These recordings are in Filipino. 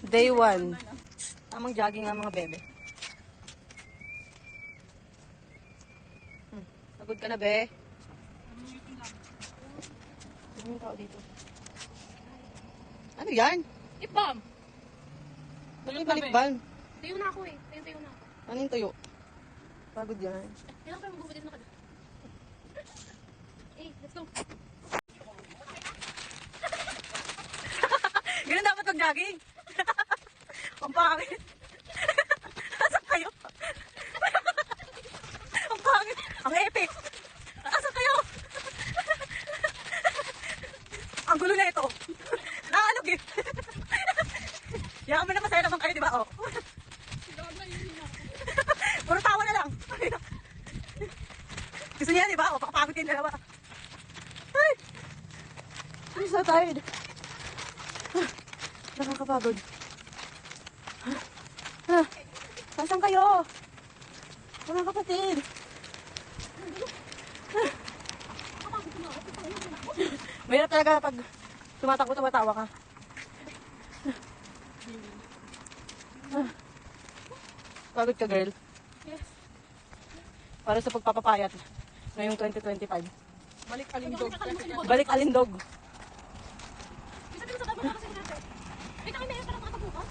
Day 1. Tamang jogging nga mga bebe. Pagod ka na, be? Ano yung tao dito? Ano yan? Lip balm. Ano yung balikban? Tayo na ako eh. Tayo na ako. Ano yung tuyo? Pagod yan. Kailangan pa mag-ubod dito na kada. Eh, let's go. Ganun dapat mag-jogging. Ang pangit. Asan kayo? Ang pangit. Ang epic. Asan kayo? Ang gulo na ito. Naalog eh. Yaman na masaya naman kayo, di ba? Oh. Puro tawa na lang. Gusto niya, di ba? O, pakapagod yung dalawa. Ay! I'm so tired. Nakakapagod. Nasaan kayo? Mga kapatid. Mahirap talaga pag tumatakbo, tumatawa ka. Pagod ka, girl. Yes. Para sa pagpapapayat ngayong 2025. Balik alindog. Balik alindog. Isa din sa dapat kasi natin. Wait, kami meron parang makakabukas.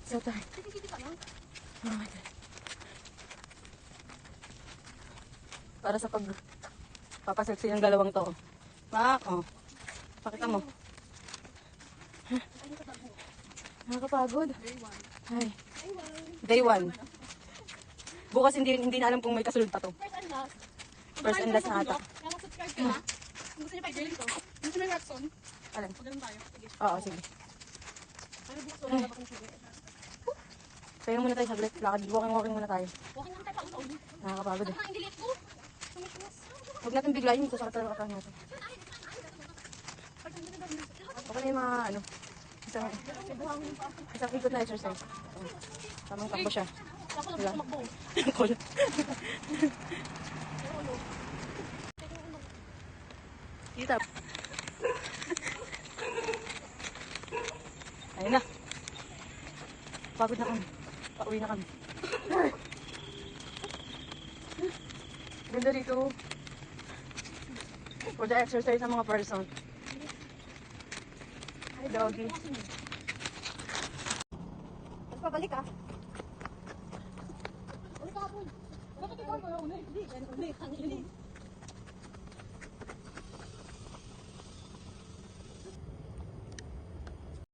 So tired. Sige ka lang. Oh my God. Para sa pagpapaseksi ng dalawang to. Pak, oh. Pakita mo. Nakakapagod. Ay. Day 1. Bukas hindi na alam kung may kasunod pa to. First and last. First and last na ata. Kaya mag-subscribe ka na. Kung gusto niyo pa i-girl ito. Gusto niyo may Watson. Alam. Pagdating tayo. Sige. Oo, sige. Ano bukas wala na ba kung sige? Kaya muna tayo saglit. Walking muna tayo. Walking lang tayo paulit-ulit. Nakakapagod eh. Ang delete ko. Sumismas. Huwag natin biglayin. Sasakit talaga katawan natin. Okay na yung mga ano. Isang ikot na exercise. Tamang takbo siya. Ako lang Wala. tumakbo. Cool. Kita. Ayun na. Pagod na kami. Pauwi na kami. Ganda dito. For the exercise ng mga person. Hi, doggy. Tapos pabalik ah. Ulit ka hapon. Bakit ikaw ko yung uli? Hindi, uli. Ang uli.